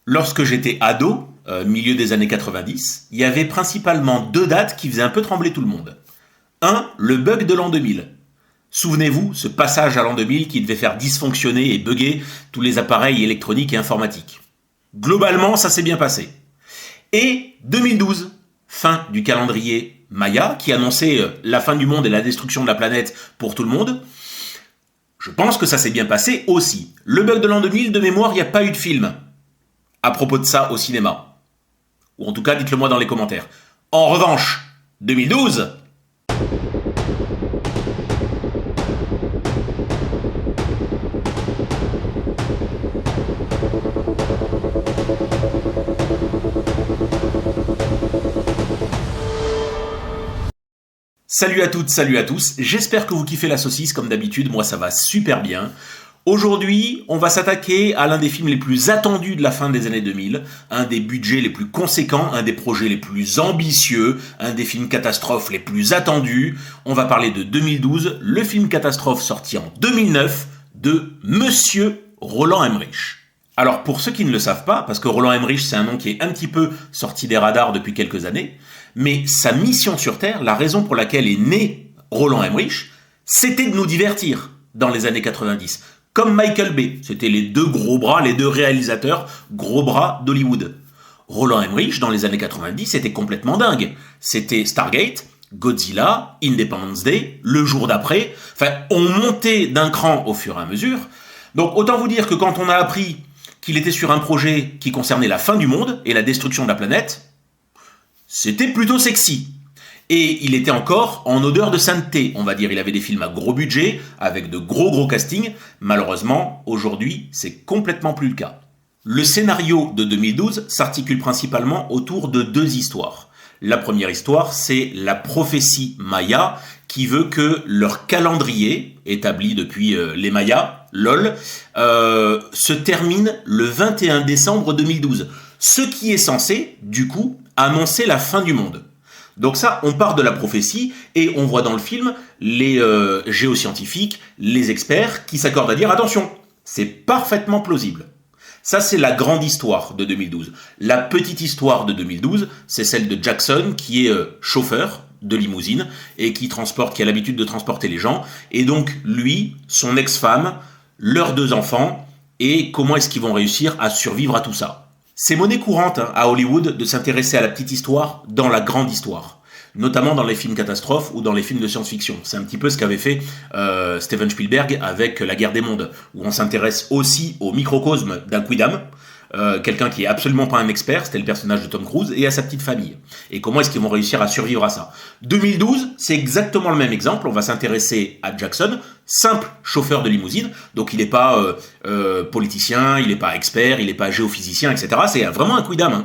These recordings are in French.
Lorsque j'étais ado, milieu des années 90, il y avait principalement deux dates qui faisaient un peu trembler tout le monde. Un, le bug de l'an 2000. Souvenez-vous, ce passage à l'an 2000 qui devait faire dysfonctionner et bugger tous les appareils électroniques et informatiques. Globalement, ça s'est bien passé. Et 2012, fin du calendrier Maya, qui annonçait la fin du monde et la destruction de la planète pour tout le monde. Je pense que ça s'est bien passé aussi. Le bug de l'an 2000, de mémoire, il n'y a pas eu de film à propos de ça au cinéma. Ou en tout cas, dites-le moi dans les commentaires. En revanche, 2012... Salut à toutes, salut à tous, j'espère que vous kiffez la saucisse comme d'habitude, moi ça va super bien. Aujourd'hui, on va s'attaquer à l'un des films les plus attendus de la fin des années 2000, un des budgets les plus conséquents, un des projets les plus ambitieux, un des films catastrophes les plus attendus. On va parler de 2012, le film catastrophe sorti en 2009 de Monsieur Roland Emmerich. Alors pour ceux qui ne le savent pas, parce que Roland Emmerich c'est un nom qui est un petit peu sorti des radars depuis quelques années, mais sa mission sur Terre, la raison pour laquelle est né Roland Emmerich, c'était de nous divertir dans les années 90. Comme Michael Bay, c'était les deux gros bras, les deux réalisateurs gros bras d'Hollywood. Roland Emmerich, dans les années 90, c'était complètement dingue. C'était Stargate, Godzilla, Independence Day, Le Jour d'après. Enfin, on montait d'un cran au fur et à mesure. Donc autant vous dire que quand on a appris qu'il était sur un projet qui concernait la fin du monde et la destruction de la planète, c'était plutôt sexy. Et il était encore en odeur de sainteté, on va dire. Il avait des films à gros budget, avec de gros castings. Malheureusement, aujourd'hui, c'est complètement plus le cas. Le scénario de 2012 s'articule principalement autour de deux histoires. La première histoire, c'est la prophétie Maya, qui veut que leur calendrier, établi depuis les Mayas, LOL, se termine le 21 décembre 2012. Ce qui est censé, du coup, annoncer la fin du monde. Donc ça, on part de la prophétie et on voit dans le film les géoscientifiques, les experts qui s'accordent à dire « Attention, c'est parfaitement plausible ». Ça, c'est la grande histoire de 2012. La petite histoire de 2012, c'est celle de Jackson qui est chauffeur de limousine et qui a l'habitude de transporter les gens. Et donc, lui, son ex-femme, leurs deux enfants, et comment est-ce qu'ils vont réussir à survivre à tout ça. C'est monnaie courante à Hollywood de s'intéresser à la petite histoire dans la grande histoire, notamment dans les films catastrophes ou dans les films de science-fiction. C'est un petit peu ce qu'avait fait Steven Spielberg avec La Guerre des Mondes, où on s'intéresse aussi au microcosme d'un quidam, quelqu'un qui est absolument pas un expert, c'était le personnage de Tom Cruise, et à sa petite famille. Et comment est-ce qu'ils vont réussir à survivre à ça. 2012, c'est exactement le même exemple, on va s'intéresser à Jackson, simple chauffeur de limousine, donc il n'est pas politicien, il n'est pas expert, il n'est pas géophysicien, etc. C'est vraiment un quidam,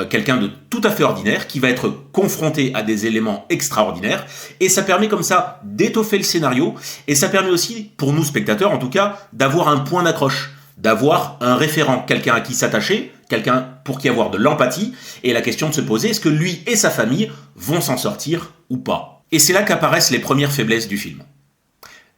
quelqu'un de tout à fait ordinaire qui va être confronté à des éléments extraordinaires, et ça permet comme ça d'étoffer le scénario, et ça permet aussi, pour nous spectateurs en tout cas, d'avoir un point d'accroche, d'avoir un référent, quelqu'un à qui s'attacher, quelqu'un pour qui avoir de l'empathie, et la question de se poser, est-ce que lui et sa famille vont s'en sortir ou pas? Et c'est là qu'apparaissent les premières faiblesses du film.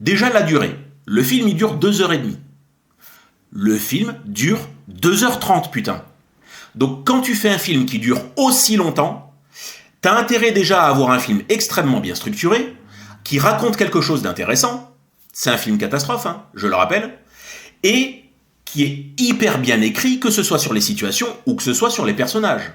Déjà la durée. Le film, il dure 2h30. Le film dure 2h30, putain. Donc quand tu fais un film qui dure aussi longtemps, t'as intérêt déjà à avoir un film extrêmement bien structuré, qui raconte quelque chose d'intéressant, c'est un film catastrophe, hein, je le rappelle, et qui est hyper bien écrit, que ce soit sur les situations ou que ce soit sur les personnages.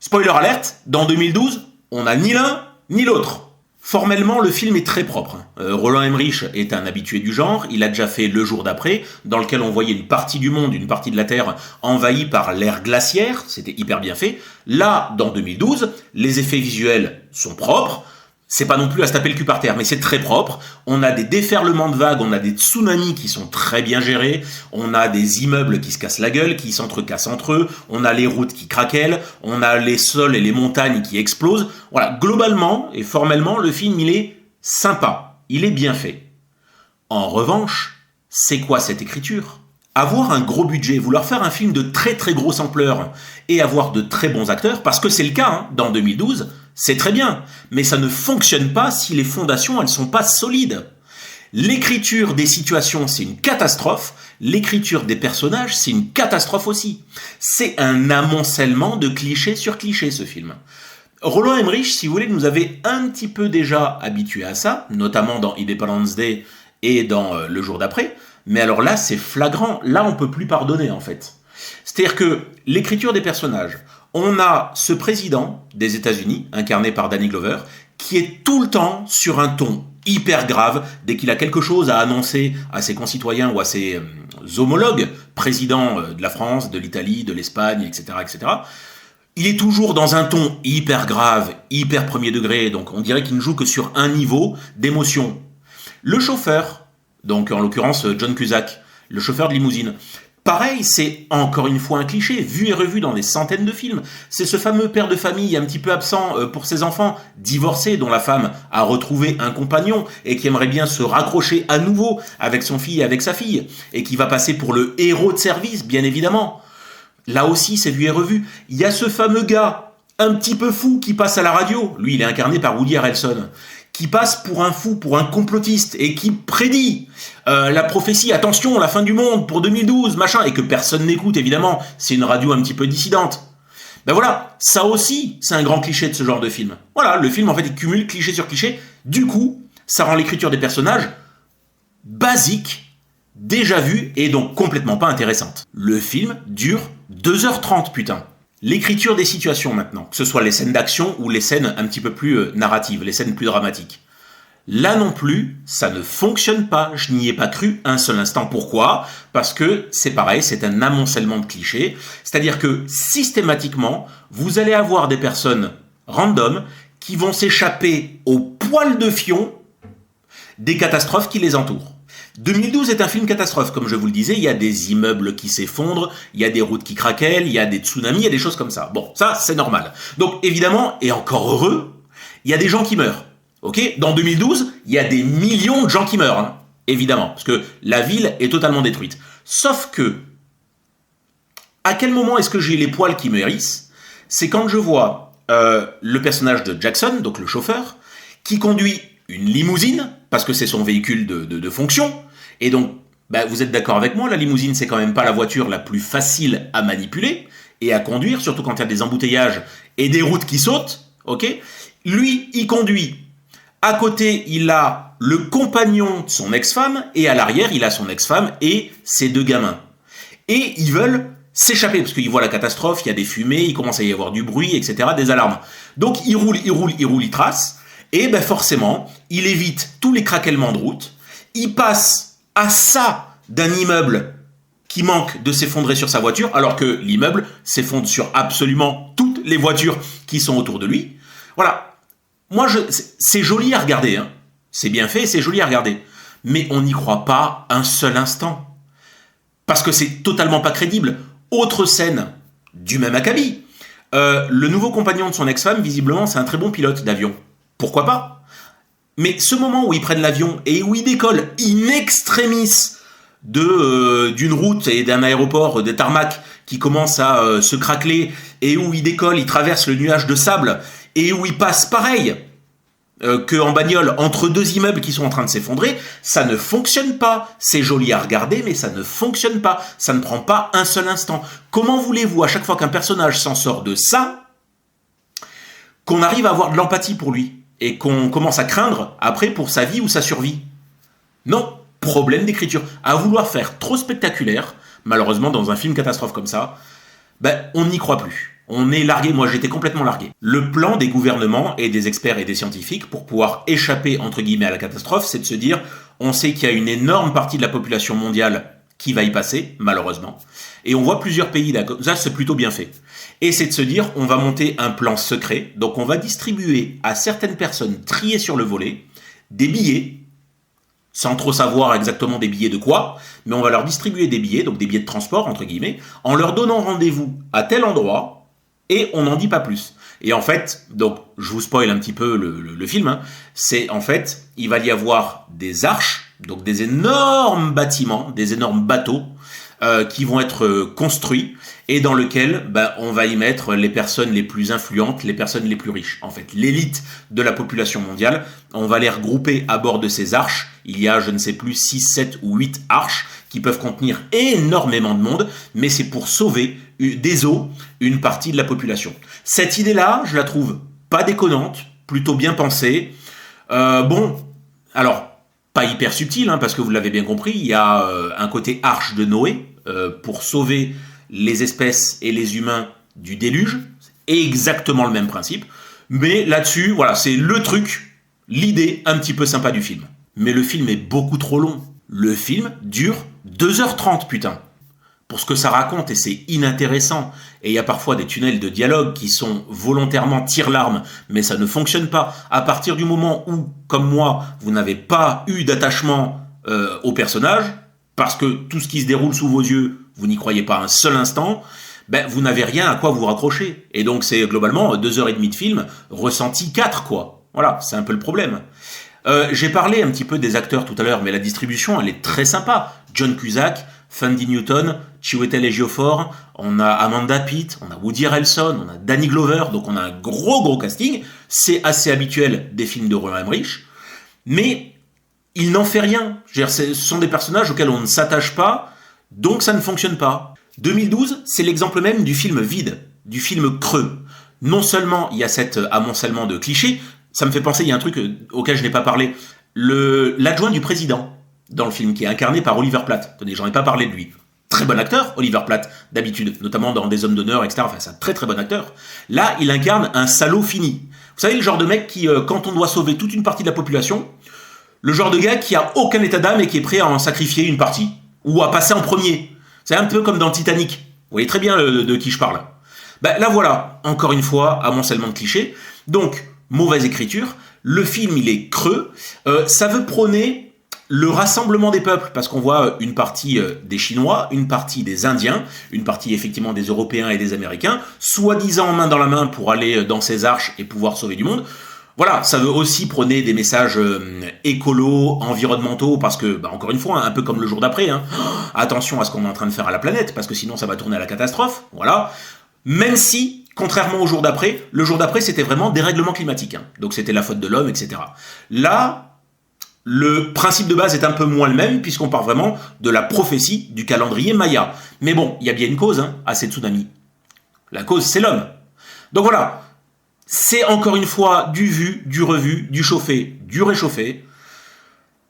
Spoiler alert, dans 2012, on n'a ni l'un ni l'autre. Formellement, le film est très propre. Roland Emmerich est un habitué du genre, il a déjà fait Le Jour d'après, dans lequel on voyait une partie du monde, une partie de la Terre envahie par l'ère glaciaire, c'était hyper bien fait. Là, dans 2012, les effets visuels sont propres, c'est pas non plus à se taper le cul par terre, mais c'est très propre. On a des déferlements de vagues, on a des tsunamis qui sont très bien gérés, on a des immeubles qui se cassent la gueule, qui s'entrecassent entre eux, on a les routes qui craquellent, on a les sols et les montagnes qui explosent. Voilà, globalement et formellement, le film, il est sympa, il est bien fait. En revanche, c'est quoi cette écriture ? Avoir un gros budget, vouloir faire un film de très grosse ampleur et avoir de très bons acteurs, parce que c'est le cas, hein, dans 2012, c'est très bien, mais ça ne fonctionne pas si les fondations, elles sont pas solides. L'écriture des situations, c'est une catastrophe. L'écriture des personnages, c'est une catastrophe aussi. C'est un amoncellement de clichés sur clichés, ce film. Roland Emmerich, si vous voulez, nous avait un petit peu déjà habitués à ça, notamment dans Independence Day et dans Le Jour d'après. Mais alors là, c'est flagrant. Là, on peut plus pardonner, en fait. C'est-à-dire que l'écriture des personnages, on a ce président des États-Unis, incarné par Danny Glover, qui est tout le temps sur un ton hyper grave dès qu'il a quelque chose à annoncer à ses concitoyens ou à ses homologues, présidents de la France, de l'Italie, de l'Espagne, etc., etc. Il est toujours dans un ton hyper grave, hyper premier degré, donc on dirait qu'il ne joue que sur un niveau d'émotion. Le chauffeur, donc en l'occurrence John Cusack, le chauffeur de limousine, pareil, c'est encore une fois un cliché, vu et revu dans des centaines de films. C'est ce fameux père de famille un petit peu absent pour ses enfants, divorcé, dont la femme a retrouvé un compagnon et qui aimerait bien se raccrocher à nouveau avec son fils et avec sa fille, et qui va passer pour le héros de service, bien évidemment. Là aussi, c'est vu et revu. Il y a ce fameux gars, un petit peu fou, qui passe à la radio. Lui, il est incarné par Woody Harrelson, qui passe pour un fou, pour un complotiste, et qui prédit la prophétie, attention, la fin du monde pour 2012, machin, et que personne n'écoute, évidemment. C'est une radio un petit peu dissidente. Ben voilà, ça aussi, c'est un grand cliché de ce genre de film. Voilà, le film, en fait, il cumule cliché sur cliché. Du coup, ça rend l'écriture des personnages basique, déjà vue, et donc complètement pas intéressante. Le film dure 2h30, putain. L'écriture des situations maintenant, que ce soit les scènes d'action ou les scènes un petit peu plus narratives, les scènes plus dramatiques. Là non plus, ça ne fonctionne pas, je n'y ai pas cru un seul instant. Pourquoi ? Parce que c'est pareil, c'est un amoncellement de clichés, c'est-à-dire que systématiquement, vous allez avoir des personnes random qui vont s'échapper au poil de fion des catastrophes qui les entourent. 2012 est un film catastrophe, comme je vous le disais, il y a des immeubles qui s'effondrent, il y a des routes qui craquellent, il y a des tsunamis, il y a des choses comme ça. Bon, ça, c'est normal. Donc, évidemment, et encore heureux, il y a des gens qui meurent. Ok ? Dans 2012, il y a des millions de gens qui meurent, hein, évidemment, parce que la ville est totalement détruite. Sauf que, à quel moment est-ce que j'ai les poils qui me hérissent ? C'est quand je vois le personnage de Jackson, donc le chauffeur, qui conduit une limousine, parce que c'est son véhicule de fonction, et donc, vous êtes d'accord avec moi, la limousine, c'est quand même pas la voiture la plus facile à manipuler et à conduire, surtout quand il y a des embouteillages et des routes qui sautent, ok ? Lui, il conduit. À côté, il a le compagnon de son ex-femme, et à l'arrière, il a son ex-femme et ses 2 gamins. Et ils veulent s'échapper, parce qu'ils voient la catastrophe, il y a des fumées, il commence à y avoir du bruit, etc., des alarmes. Donc, il roule, il trace, et forcément, il évite tous les craquements de route, il passe à ça d'un immeuble qui manque de s'effondrer sur sa voiture, alors que l'immeuble s'effondre sur absolument toutes les voitures qui sont autour de lui. Voilà. Moi, c'est joli à regarder, hein. C'est bien fait, c'est joli à regarder. Mais on n'y croit pas un seul instant. Parce que c'est totalement pas crédible. Autre scène du même acabit. Le nouveau compagnon de son ex-femme, visiblement, c'est un très bon pilote d'avion. Pourquoi pas ? Mais ce moment où ils prennent l'avion et où ils décollent in extremis d'une route et d'un aéroport, des tarmacs qui commencent à se craqueler, et où ils décollent, ils traversent le nuage de sable, et où ils passent pareil qu'en bagnole entre 2 immeubles qui sont en train de s'effondrer, ça ne fonctionne pas. C'est joli à regarder, mais ça ne fonctionne pas. Ça ne prend pas un seul instant. Comment voulez-vous, à chaque fois qu'un personnage s'en sort de ça, qu'on arrive à avoir de l'empathie pour lui et qu'on commence à craindre après pour sa vie ou sa survie ? Non, problème d'écriture. À vouloir faire trop spectaculaire, malheureusement dans un film catastrophe comme ça, on n'y croit plus. On est largué, moi j'étais complètement largué. Le plan des gouvernements et des experts et des scientifiques pour pouvoir échapper entre guillemets à la catastrophe, c'est de se dire, on sait qu'il y a une énorme partie de la population mondiale qui va y passer, malheureusement. Et on voit plusieurs pays, d'accord, ça c'est plutôt bien fait. Et c'est de se dire, on va monter un plan secret, donc on va distribuer à certaines personnes triées sur le volet des billets, sans trop savoir exactement des billets de quoi, mais on va leur distribuer des billets, donc des billets de transport, entre guillemets, en leur donnant rendez-vous à tel endroit, et on n'en dit pas plus. Et en fait, donc je vous spoil un petit peu le film, hein, c'est en fait, il va y avoir des arches, donc des énormes bâtiments, des énormes bateaux, qui vont être construits et dans lequel on va y mettre les personnes les plus influentes, les personnes les plus riches. En fait, l'élite de la population mondiale, on va les regrouper à bord de ces arches. Il y a, je ne sais plus, 6, 7 ou 8 arches qui peuvent contenir énormément de monde, mais c'est pour sauver des eaux une partie de la population. Cette idée-là, je la trouve pas déconnante, plutôt bien pensée. Alors, pas hyper subtil, parce que vous l'avez bien compris, il y a un côté arche de Noé pour sauver les espèces et les humains du déluge. C'est exactement le même principe. Mais là-dessus, voilà, c'est le truc, l'idée un petit peu sympa du film. Mais le film est beaucoup trop long. Le film dure 2h30, putain. Pour ce que ça raconte, et c'est inintéressant. Et il y a parfois des tunnels de dialogue qui sont volontairement tire-larme, mais ça ne fonctionne pas. À partir du moment où, comme moi, vous n'avez pas eu d'attachement au personnage, parce que tout ce qui se déroule sous vos yeux, vous n'y croyez pas un seul instant, vous n'avez rien à quoi vous raccrocher. Et donc c'est globalement 2h30 de film, ressenti 4, quoi. Voilà, c'est un peu le problème. J'ai parlé un petit peu des acteurs tout à l'heure, mais la distribution, elle est très sympa. John Cusack, Thandie Newton, Chiwetel Ejiofor, on a Amanda Peet, on a Woody Harrelson, on a Danny Glover, donc on a un gros casting. C'est assez habituel des films de Roland Emmerich, mais il n'en fait rien. Ce sont des personnages auxquels on ne s'attache pas, donc ça ne fonctionne pas. 2012, c'est l'exemple même du film vide, du film creux. Non seulement il y a cet amoncellement de clichés, ça me fait penser, il y a un truc auquel je n'ai pas parlé, l'adjoint du président dans le film, qui est incarné par Oliver Platt. Tenez, j'en ai pas parlé de lui. Très bon acteur, Oliver Platt, d'habitude, notamment dans Des Hommes d'honneur, etc. Enfin, c'est un très bon acteur. Là, il incarne un salaud fini. Vous savez, le genre de mec qui, quand on doit sauver toute une partie de la population, le genre de gars qui a aucun état d'âme et qui est prêt à en sacrifier une partie, ou à passer en premier. C'est un peu comme dans Titanic. Vous voyez très bien de qui je parle. Là voilà, encore une fois, amoncellement de clichés. Donc, mauvaise écriture. Le film, il est creux. Ça veut prôner le rassemblement des peuples, parce qu'on voit une partie des Chinois, une partie des Indiens, une partie effectivement des Européens et des Américains, soi-disant main dans la main pour aller dans ces arches et pouvoir sauver du monde. Voilà, ça veut aussi prôner des messages écolos, environnementaux, parce que, encore une fois, un peu comme le jour d'après, attention à ce qu'on est en train de faire à la planète, parce que sinon ça va tourner à la catastrophe, voilà. Même si, contrairement au jour d'après, le jour d'après c'était vraiment dérèglement climatique, donc c'était la faute de l'homme, etc. Là, le principe de base est un peu moins le même, puisqu'on part vraiment de la prophétie du calendrier Maya. Mais bon, il y a bien une cause à ces tsunamis. La cause, c'est l'homme. Donc voilà, c'est encore une fois du vu, du revu, du chauffé, du réchauffé.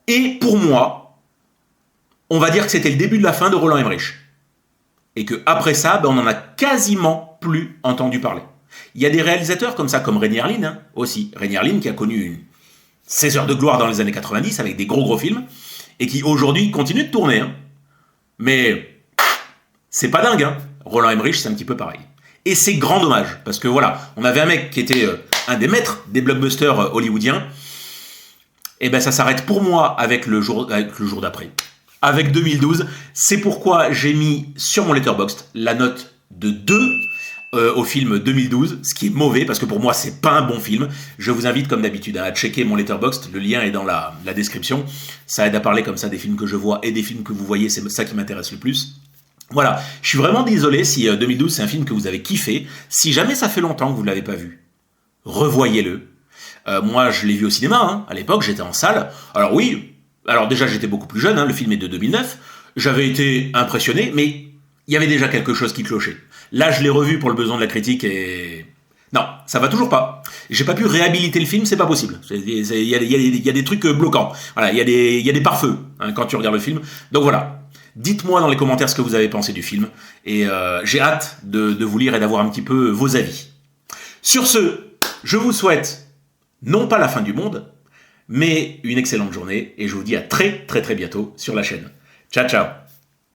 Et pour moi, on va dire que c'était le début de la fin de Roland Emmerich. Et qu'après ça, on en a quasiment plus entendu parler. Il y a des réalisateurs comme ça, comme René Harlin aussi. René Harlin qui a connu 16 heures de gloire dans les années 90 avec des gros films et qui aujourd'hui continue de tourner. Mais c'est pas dingue. Roland Emmerich, c'est un petit peu pareil. Et c'est grand dommage, parce que voilà, on avait un mec qui était un des maîtres des blockbusters hollywoodiens, et ça s'arrête pour moi avec le jour d'après, avec 2012. C'est pourquoi j'ai mis sur mon Letterboxd la note de 2 au film 2012, ce qui est mauvais, parce que pour moi, c'est pas un bon film. Je vous invite, comme d'habitude, à checker mon Letterboxd, le lien est dans la description. Ça aide à parler comme ça des films que je vois et des films que vous voyez, c'est ça qui m'intéresse le plus. Voilà, je suis vraiment désolé si 2012 c'est un film que vous avez kiffé. Si jamais ça fait longtemps que vous ne l'avez pas vu, revoyez-le. Moi je l'ai vu au cinéma, à l'époque j'étais en salle. Alors oui, déjà j'étais beaucoup plus jeune, le film est de 2009. J'avais été impressionné, mais il y avait déjà quelque chose qui clochait. Là je l'ai revu pour le besoin de la critique et... Non, ça va toujours pas. J'ai pas pu réhabiliter le film, c'est pas possible. Il y a des trucs bloquants. Voilà, il y a des pare-feux quand tu regardes le film. Donc voilà. Dites-moi dans les commentaires ce que vous avez pensé du film, et j'ai hâte de vous lire et d'avoir un petit peu vos avis. Sur ce, je vous souhaite non pas la fin du monde, mais une excellente journée, et je vous dis à très bientôt sur la chaîne. Ciao ciao.